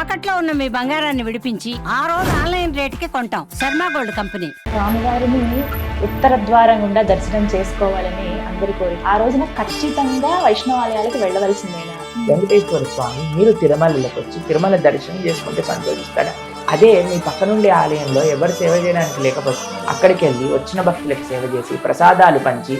తాకట్లో ఉన్న మీ బంగారాన్ని విడిపించి ఆ రోజు ఆన్లైన్ రేటుకి కొంటాం. Sharma gold company. స్వామివారిని ఉత్తర ద్వారం గుండా దర్శనం చేసుకోవాలని అందరి కోరిక. ఆ రోజున ఖచ్చితంగా వైష్ణవాలయాలకు వెళ్ళవలసిందేనా? వెంకటేశ్వర స్వామి మీరు తిరుమలలోకి వచ్చి తిరుమల దర్శనం చేసుకుంటే సంతోషిస్తాడా? అదే మీ పక్కనుండే ఆలయంలో ఎవరు సేవ చేయడానికి లేకపోతే అక్కడికి వెళ్ళి వచ్చిన భక్తులకు సేవ చేసి ప్రసాదాలు పంచి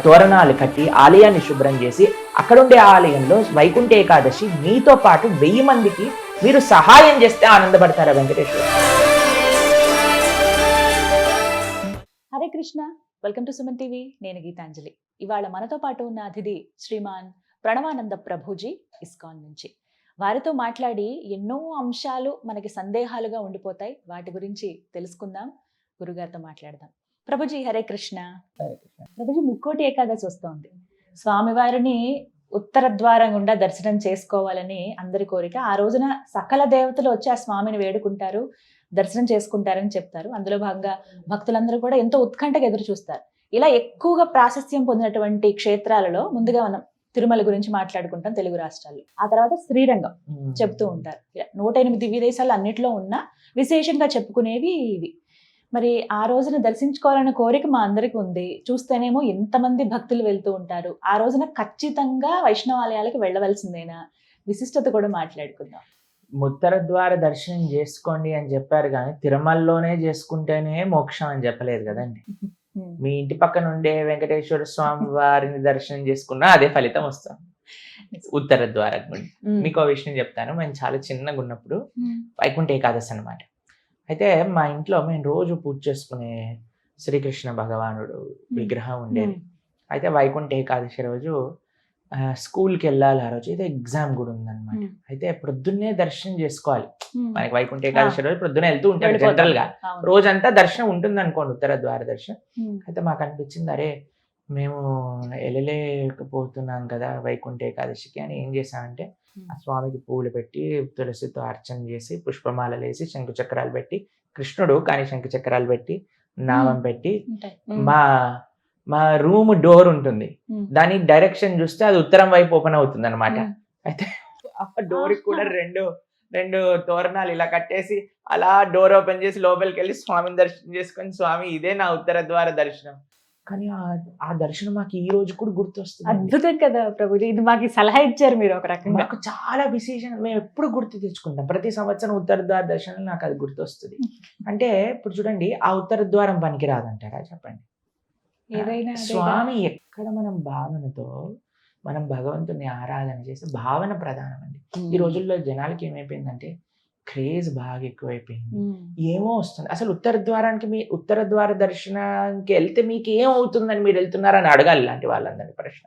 తోరణాలు కట్టి ఆలయాన్ని శుభ్రం చేసి అక్కడుండే ఆలయంలో వైకుంఠ ఏకాదశి మీతో పాటు 1000 మందికి మీరు సహాయం చేస్తే ఆనందపడతారా Venkateswara? Hare Krishna, welcome to Suman TV. నేను గీతాంజలి. ఇవాళ మనతో పాటు ఉన్న అతిథి శ్రీమాన్ ప్రణవానంద ప్రభుజీ, ఇస్కాన్ నుంచి. వారితో మాట్లాడి ఎన్నో అంశాలు మనకి సందేహాలుగా ఉండిపోతాయి. వాటి గురించి తెలుసుకుందాం, గురుగారితో మాట్లాడదాం. ప్రభుజీ హరే కృష్ణ. ప్రభుజీ, ముక్కోటి ఏకాదశి వస్తోంది. స్వామివారిని ఉత్తర ద్వారం గుండా దర్శనం చేసుకోవాలని అందరి కోరిక. ఆ రోజున సకల దేవతలు వచ్చి ఆ స్వామిని వేడుకుంటారు, దర్శనం చేసుకుంటారని చెప్తారు. అందులో భాగంగా భక్తులందరూ కూడా ఎంతో ఉత్కంఠగా ఎదురు చూస్తారు. ఇలా ఎక్కువగా ప్రాశస్త్యం పొందినటువంటి క్షేత్రాలలో ముందుగా మనం తిరుమల గురించి మాట్లాడుకుంటాం తెలుగు రాష్ట్రాల్లో. ఆ తర్వాత శ్రీరంగం చెప్తూ ఉంటారు. 108 దివ్య దేశాలు అన్నిట్లో ఉన్న విశేషంగా చెప్పుకునేవి ఇవి. మరి ఆ రోజున దర్శించుకోవాలనే కోరిక మా అందరికి ఉంది. చూస్తేనేమో ఎంతమంది భక్తులు వెళ్తూ ఉంటారు. ఆ రోజున ఖచ్చితంగా వైష్ణవాలయాలకు వెళ్ళవలసిందేనా? విశిష్టత కూడా మాట్లాడుకుందాం. ఉత్తర ద్వార దర్శనం చేసుకోండి అని చెప్పారు కానీ తిరుమలలోనే చేసుకుంటేనే మోక్షం అని చెప్పలేదు కదండి. మీ ఇంటి పక్కన ఉండే వెంకటేశ్వర స్వామి వారిని దర్శనం చేసుకున్నా అదే ఫలితం వస్తుంది ఉత్తర ద్వారం గుండా. మీకు విషయం చెప్తాను. మేము చాలా చిన్నగా ఉన్నప్పుడు వైకుంఠ ఏకాదశి అనమాట. అయితే మా ఇంట్లో మేము రోజు పూజ చేసుకునే శ్రీకృష్ణ భగవానుడు విగ్రహం ఉండేది. అయితే వైకుంఠ ఏకాదశి రోజు స్కూల్కి వెళ్ళాలి. ఆ రోజు అయితే ఎగ్జామ్ కూడా ఉందన్నమాట. అయితే ప్రొద్దున్నే దర్శనం చేసుకోవాలి. మనకి వైకుంఠ ఏకాదశి రోజు ప్రొద్దునే వెళ్తూ ఉంటాడు జనరల్ గా. రోజంతా దర్శనం ఉంటుంది అనుకోండి, ఉత్తర ద్వార దర్శనం. అయితే మాకు అనిపించింది, అరే మేము వెళ్ళలేకపోతున్నాం కదా వైకుంఠ ఏకాదశికి అని ఏం చేశామంటే ఆ స్వామికి పూలు పెట్టి తులసితో అర్చన చేసి పుష్పమాలలు వేసి శంకు చక్రాలు పెట్టి, కృష్ణుడు కానీ శంకు చక్రాలు పెట్టి నామం పెట్టి, మా రూమ్ డోర్ ఉంటుంది, దాని డైరెక్షన్ చూస్తే అది ఉత్తరం వైపు ఓపెన్ అవుతుంది అనమాట. అయితే ఆ డోర్ కూడా రెండు తోరణాలు ఇలా కట్టేసి అలా డోర్ ఓపెన్ చేసి లోపలికి వెళ్ళి స్వామిని దర్శనం చేసుకొని, స్వామి ఇదే నా ఉత్తర ద్వార దర్శనం. కానీ ఆ దర్శనం మాకు ఈ రోజు కూడా గుర్తొస్తుంది. అద్భుతం కదా ప్రభుజీ, ఇది మాకు సలహా ఇచ్చారు మీరు ఒక రకంగా. నాకు చాలా విశేషం, మేము ఎప్పుడు గుర్తు తెచ్చుకుంటాం. ప్రతి సంవత్సరం ఉత్తర ద్వార దర్శనం నాకు అది గుర్తొస్తుంది. అంటే ఇప్పుడు చూడండి, ఆ ఉత్తర ద్వారం పనికి రాదంటారా చెప్పండి? ఏదైనా స్వామి ఎక్కడ మనం భావనతో మనం భగవంతుని ఆరాధన చేస్తే భావన ప్రధానం అండి. ఈ రోజుల్లో జనాలకి ఏమైపోయిందంటే క్రేజ్ బాగా ఎక్కువైపోయింది. ఏమో వస్తుంది అసలు ఉత్తర ద్వారానికి. మీ ఉత్తర ద్వార దర్శనానికి వెళ్తే మీకు ఏం అవుతుందని మీరు వెళ్తున్నారని అడగాలి ఇలాంటి వాళ్ళందరినీ ప్రశ్న.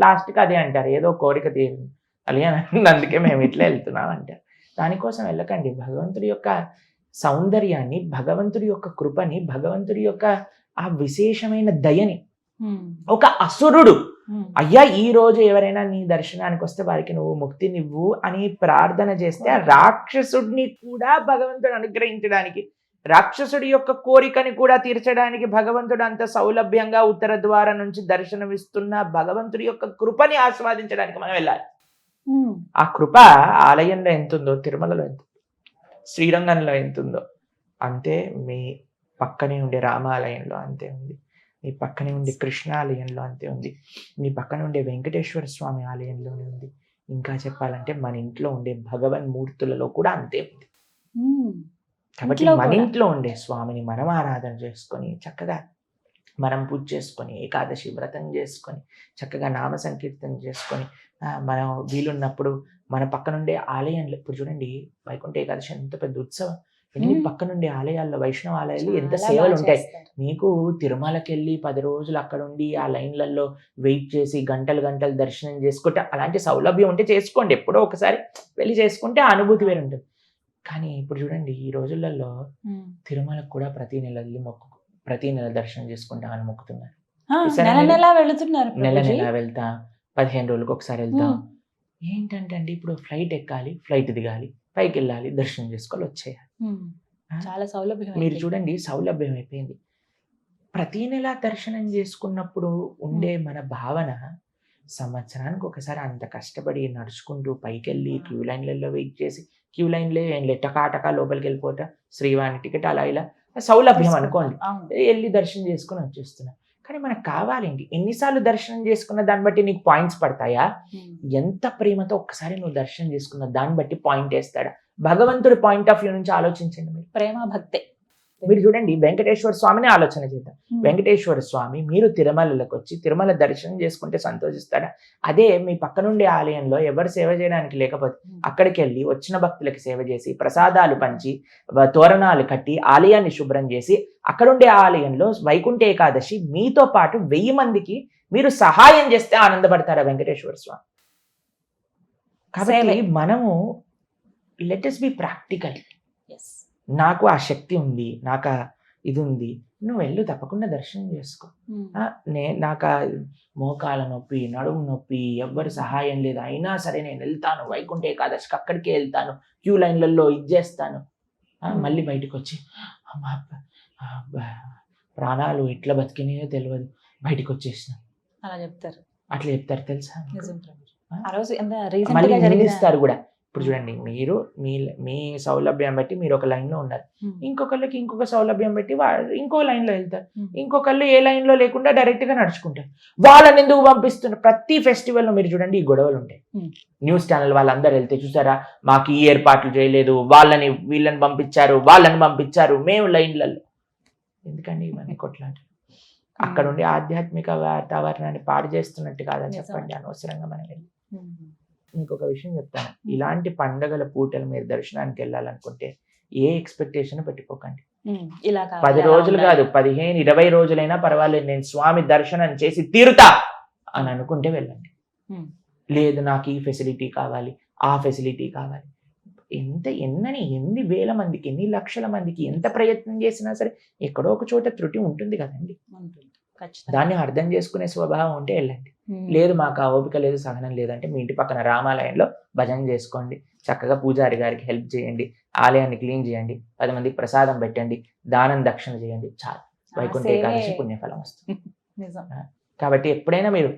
లాస్ట్కి అదే అంటారు, ఏదో కోరిక తీరింది అలాగే అందుకే మేము ఇట్లా వెళ్తున్నాం అంటారు. దానికోసం వెళ్ళకండి. భగవంతుడి యొక్క సౌందర్యాన్ని, భగవంతుడి యొక్క కృపని, భగవంతుడి యొక్క ఆ విశేషమైన దయని ఒక అసురుడు అయ్యా ఈ రోజు ఎవరైనా నీ దర్శనానికి వస్తే వారికి నువ్వు ముక్తినివ్వు అని ప్రార్థన చేస్తే ఆ రాక్షసుడిని కూడా భగవంతుడు అనుగ్రహించడానికి, రాక్షసుడి యొక్క కోరికని కూడా తీర్చడానికి భగవంతుడు అంత సౌలభ్యంగా ఉత్తర ద్వారం నుంచి దర్శనమిస్తున్న భగవంతుడి యొక్క కృపని ఆస్వాదించడానికి మనం వెళ్ళాలి. ఆ కృప ఆలయంలో ఎంతుందో, తిరుమలలో ఎంత, శ్రీరంగంలో ఎంతుందో అంతే మీ పక్కనే ఉండే రామాలయంలో అంతే ఉంది. మీ పక్కనే ఉండే కృష్ణాలయంలో అంతే ఉంది. మీ పక్కన ఉండే వెంకటేశ్వర స్వామి ఆలయంలోనే ఉంది. ఇంకా చెప్పాలంటే మన ఇంట్లో ఉండే భగవన్ మూర్తులలో కూడా అంతే ఉంది. కాబట్టి మన ఇంట్లో ఉండే స్వామిని మనం ఆరాధన చేసుకొని చక్కగా మనం పూజ చేసుకొని ఏకాదశి వ్రతం చేసుకొని చక్కగా నామ సంకీర్తన చేసుకొని మనం వీలున్నప్పుడు మన పక్కనుండే ఆలయంలో, ఇప్పుడు చూడండి వైకుంఠ ఏకాదశి ఎంత పెద్ద ఉత్సవం. ఎన్ని పక్కనుండే ఆలయాల్లో, వైష్ణవ ఆలయాలు ఎంత సేవలు ఉంటాయి. మీకు తిరుమలకి వెళ్ళి 10 రోజులు అక్కడ ఉండి ఆ లైన్లలో వెయిట్ చేసి గంటలు దర్శనం చేసుకుంటే అలాంటి సౌలభ్యం ఉంటే చేసుకోండి. ఎప్పుడో ఒకసారి వెళ్ళి చేసుకుంటే ఆ అనుభూతి వేరు ఉంటుంది. కానీ ఇప్పుడు చూడండి ఈ రోజులలో తిరుమలకు కూడా ప్రతి నెల దర్శనం చేసుకుంటామని మొక్కుతున్నారు. నెల వెళ్తాం, 15 రోజులకు ఒకసారి వెళ్తాం. ఏంటంటే అండి ఇప్పుడు ఫ్లైట్ ఎక్కాలి, ఫ్లైట్ దిగాలి, పైకి వెళ్ళాలి, దర్శనం చేసుకోవాలి, వచ్చేయాలి. చాలా సౌలభ్యం. మీరు చూడండి సౌలభ్యం అయిపోయింది. ప్రతి నెల దర్శనం చేసుకున్నప్పుడు ఉండే మన భావన సంవత్సరానికి ఒకసారి అంత కష్టపడి నడుచుకుంటూ పైకి వెళ్ళి క్యూ లైన్లలో వెయిట్ చేసి క్యూ లైన్లే ఏం లేదు, టకా లోపలికి వెళ్ళిపోతా, శ్రీవాణి టికెట్ అలా ఇలా సౌలభ్యం అనుకోండి, అవును. వెళ్ళి దర్శనం చేసుకుని వచ్చేస్తున్నా. కానీ మనకు కావాలేంటి, ఎన్నిసార్లు దర్శనం చేసుకున్న దాన్ని బట్టి నీకు పాయింట్స్ పడతాయా? ఎంత ప్రేమతో ఒక్కసారి నువ్వు దర్శనం చేసుకున్న దాన్ని బట్టి పాయింట్ వేస్తాడా? భగవంతుడి పాయింట్ ఆఫ్ వ్యూ నుంచి ఆలోచించండి మీరు. ప్రేమ భక్తే. మీరు చూడండి, వెంకటేశ్వర స్వామిని ఆలోచన చేద్దాం. వెంకటేశ్వర స్వామి మీరు తిరుమలలోకి వచ్చి తిరుమల దర్శనం చేసుకుంటే సంతోషిస్తాడా? అదే మీ పక్కనుండే ఆలయంలో ఎవరు సేవ చేయడానికి లేకపోతే అక్కడికి వెళ్ళి వచ్చిన భక్తులకి సేవ చేసి, ప్రసాదాలు పంచి, తోరణాలు కట్టి, ఆలయాన్ని శుభ్రం చేసి, అక్కడుండే ఆలయంలో వైకుంఠ ఏకాదశి మీతో పాటు 1000 మందికి మీరు సహాయం చేస్తే ఆనందపడతారా వెంకటేశ్వర స్వామి? కాబట్టి మనము లెట్ us బి ప్రాక్టికల్. నాకు ఆ శక్తి ఉంది, నాకు ఇది ఉంది, నువ్వు వెళ్ళు, తప్పకుండా దర్శనం చేసుకో. నాకు మోకాల నొప్పి, నడుము నొప్పి, ఎవ్వరు సహాయం లేదు, అయినా సరే నేను వెళ్తాను వైకుంఠ ఏకాదశికి, అక్కడికే వెళ్తాను, క్యూ లైన్లలో ఇచ్చేస్తాను. మళ్ళీ బయటకు వచ్చి అమ్మా ప్రాణాలు ఎట్లా బతికినాయో తెలియదు, బయటకు వచ్చేసిన అలా చెప్తారు. అట్లా చెప్తారు తెలుసా? మళ్ళీ నిందిస్తారు కూడా. ఇప్పుడు చూడండి, మీరు మీ సౌలభ్యం బట్టి మీరు ఒక లైన్ లో ఉన్నారు, ఇంకొకళ్ళకి ఇంకొక సౌలభ్యం బట్టి ఇంకో లైన్ లో వెళ్తారు, ఇంకొకళ్ళు ఏ లైన్ లో లేకుండా డైరెక్ట్ గా నడుచుకుంటారు. వాళ్ళని ఎందుకు పంపిస్తున్నారు? ప్రతి ఫెస్టివల్ లో మీరు చూడండి ఈ గొడవలు ఉంటాయి. న్యూస్ ఛానల్ వాళ్ళందరూ వెళ్తే చూసారా, మాకు ఈ ఏర్పాట్లు చేయలేదు, వీళ్ళని పంపించారు, మేము లైన్లలో. ఎందుకండి ఇవన్నీ కొట్లాట? అక్కడ ఉండే ఆధ్యాత్మిక వాతావరణాన్ని పాడు చేస్తున్నట్టు కాదని చెప్పండి అనవసరంగా మనం వెళ్ళి. ఇంకొక విషయం చెప్తాను, ఇలాంటి పండగల పూటలు మీరు దర్శనానికి వెళ్ళాలనుకుంటే ఏ ఎక్స్పెక్టేషన్ పెట్టుకోకండి. 10 రోజులు కాదు, 15, 20 రోజులైనా పర్వాలేదు, నేను స్వామి దర్శనం చేసి తీరుతా అని అనుకుంటే వెళ్ళండి. లేదు నాకు ఈ ఫెసిలిటీ కావాలి, ఆ ఫెసిలిటీ కావాలి, ఎన్ని వేల మందికి, ఎన్ని లక్షల మందికి ఎంత ప్రయత్నం చేసినా సరే ఎక్కడో ఒక చోట త్రుటి ఉంటుంది కదండి. దాన్ని అర్థం చేసుకునే స్వభావం ఉంటే వెళ్ళండి. లేదు మాకు ఆ ఓపిక లేదు, సహనం లేదంటే మీ ఇంటి పక్కన రామాలయంలో భజన చేసుకోండి, చక్కగా పూజారి గారికి హెల్ప్ చేయండి, ఆలయాన్ని క్లీన్ చేయండి, 10 మందికి ప్రసాదం పెట్టండి, దానం దక్షిణ చేయండి, చాలు, వైకుంఠ ఏకాదశి పుణ్యఫలం వస్తుంది. కాబట్టి ఎప్పుడైనా మీరు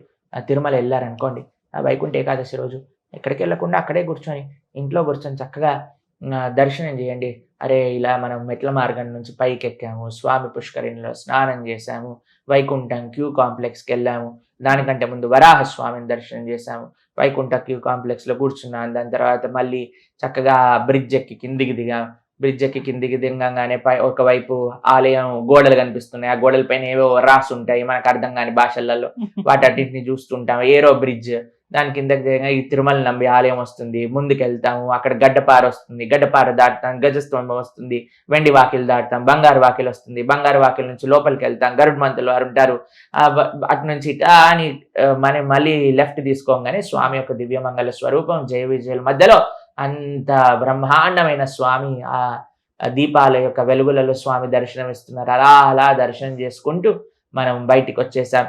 తిరుమల వెళ్ళారనుకోండి, ఆ వైకుంఠ ఏకాదశి రోజు ఎక్కడికి వెళ్ళకుండా అక్కడే కూర్చొని, ఇంట్లో కూర్చొని చక్కగా దర్శనం చేయండి. అరే ఇలా మనం మెట్ల మార్గం నుంచి పైకి ఎక్కాము, స్వామి పుష్కరిణిలో స్నానం చేశాము, వైకుంఠం క్యూ కాంప్లెక్స్కి వెళ్ళాము, దానికంటే ముందు వరాహ స్వామిని దర్శనం చేశాము, వైకుంఠ క్యూ కాంప్లెక్స్లో కూర్చున్నాను, దాని తర్వాత మళ్ళీ చక్కగా బ్రిడ్జ్ ఎక్కి కిందికి దిగగానే ఒకవైపు ఆలయం గోడలు కనిపిస్తున్నాయి, ఆ గోడల పైన ఏవో రాసి ఉంటాయి మనకు అర్థం కాని భాషలలో, వాటన్నిటిని చూస్తుంటాం. ఏరో బ్రిడ్జ్, దాని కిందకి ఈ తిరుమల నంబి ఆలయం వస్తుంది, ముందుకు వెళ్తాము, అక్కడ గడ్డపార వస్తుంది, గడ్డపార దాటుతాం, గజస్తంభం వస్తుంది, వెండి వాకిలు దాటుతాం, బంగారు వాకిలు వస్తుంది, బంగారు వాకిల నుంచి లోపలికి వెళ్తాం, గరుడ్ మంతులు వారు ఉంటారు, అటు నుంచి అని మనం మళ్ళీ లెఫ్ట్ తీసుకోగానే స్వామి యొక్క దివ్యమంగళ స్వరూపం జయ విజయుల మధ్యలో అంత బ్రహ్మాండమైన స్వామి ఆ దీపాల యొక్క వెలుగులలో స్వామి దర్శనం ఇస్తున్నారు. అలా దర్శనం చేసుకుంటూ మనం బయటికి వచ్చేసాం.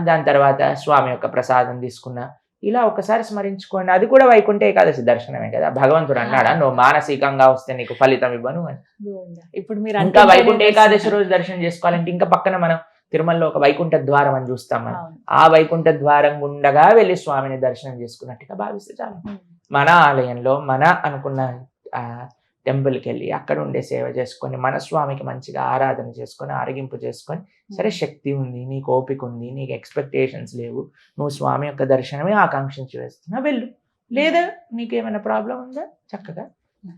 దాని తర్వాత స్వామి యొక్క ప్రసాదం తీసుకున్నా. ఇలా ఒకసారి స్మరించుకోండి, అది కూడా వైకుంఠ ఏకాదశి దర్శనమే కదా. భగవంతుడు అన్నాడా నువ్వు మానసికంగా వస్తే నీకు ఫలితం ఇవ్వను అని. ఇప్పుడు మీరు ఇంకా వైకుంఠ ఏకాదశి రోజు దర్శనం చేసుకోవాలంటే ఇంకా పక్కన మనం తిరుమలలో ఒక వైకుంఠ ద్వారం అని చూస్తాం మనం. ఆ వైకుంఠ ద్వారం గుండగా వెళ్ళి స్వామిని దర్శనం చేసుకున్నట్టుగా భావిస్తే చాలు. మన ఆలయంలో మన అనుకున్న టెంపుల్కి వెళ్ళి అక్కడ ఉండే సేవ చేసుకొని మన స్వామికి మంచిగా ఆరాధన చేసుకొని ఆరగింపు చేసుకొని, సరే శక్తి ఉంది, నీకు ఓపిక ఉంది, నీకు ఎక్స్పెక్టేషన్స్ లేవు, నువ్వు స్వామి యొక్క దర్శనమే ఆకాంక్షించి వేస్తున్నా వెళ్ళు. లేదా నీకేమైనా ప్రాబ్లం ఉందా చక్కగా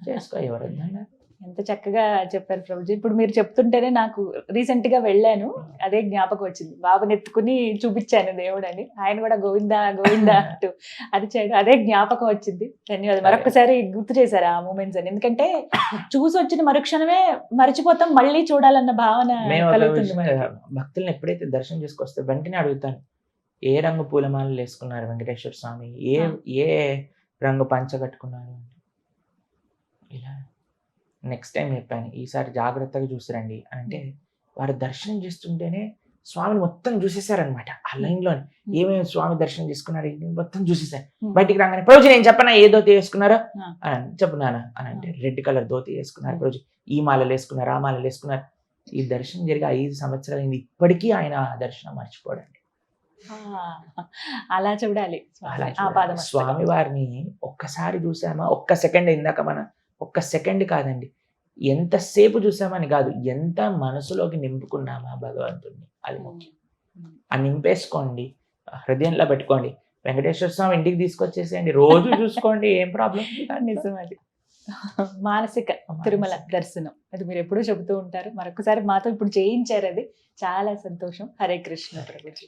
చేసుకో, ఎవరొద్దన్నారు. ఎంత చక్కగా చెప్పారు ప్రభుజీ. ఇప్పుడు మీరు చెప్తుంటేనే నాకు రీసెంట్ గా వెళ్ళాను, అదే జ్ఞాపకం వచ్చింది. బాబుని ఎత్తుకుని చూపించాను దేవుడు అని, ఆయన కూడా గోవిందా గోవిందా అంటూ అది చేయడం, అదే జ్ఞాపకం వచ్చింది. ధన్యవాదాలు. మరొకసారి గుర్తు చేశారు ఆ మూమెంట్స్ అని. ఎందుకంటే చూసి వచ్చిన మరుక్షణమే మర్చిపోతాం, మళ్ళీ చూడాలన్న భావన కలుగుతుంది. భక్తులను ఎప్పుడైతే దర్శనం చేసుకొస్తే వెంటనే అడుగుతాను, ఏ రంగు పూలమాలలు వేసుకున్నారు వెంకటేశ్వర స్వామి, ఏ రంగు పంచ కట్టుకున్నారు, ఇలా నెక్స్ట్ టైం చెప్పాను, ఈసారి జాగ్రత్తగా చూసిరండి అంటే వారు దర్శనం చేస్తుంటేనే స్వామిని మొత్తం చూసేశారనమాట. ఆ లైన్లోని ఏమేమి స్వామి దర్శనం చేసుకున్నారు మొత్తం చూసేసారు. బయటికి రాగానే ప్రభుజీ నేను చెప్పనా ఏ ధోతి వేసుకున్నారో అని చెప్పున్నానా అని అంటే, రెడ్ కలర్ ధోతి వేసుకున్నారు ప్రభుజీ, ఈ మాలలు వేసుకున్నారు, ఆ మాలలు వేసుకున్నారు. ఈ దర్శనం జరిగి 5 సంవత్సరాలు అయింది, ఇప్పటికీ ఆయన ఆ దర్శనం మర్చిపోడండి. అలా చూడాలి స్వామి వారిని ఒక్కసారి చూసామా, ఒక్క సెకండ్ ఇందాక మన ఒక్క సెకండ్ కాదండి, ఎంతసేపు చూసామని కాదు, ఎంత మనసులోకి నింపుకున్నామా భగవంతుడిని, అది ముఖ్యం. ఆ నింపేసుకోండి, హృదయంలో పెట్టుకోండి. వెంకటేశ్వర స్వామి ఇంటికి తీసుకొచ్చేసేయండి, రోజు చూసుకోండి, ఏం ప్రాబ్లం. నిజం అది. మానసిక తిరుమల దర్శనం అది మీరు ఎప్పుడూ చెబుతూ ఉంటారు. మరొకసారి మాతో ఇప్పుడు చేయించారు, అది చాలా సంతోషం. హరే కృష్ణ ప్రభుజీ.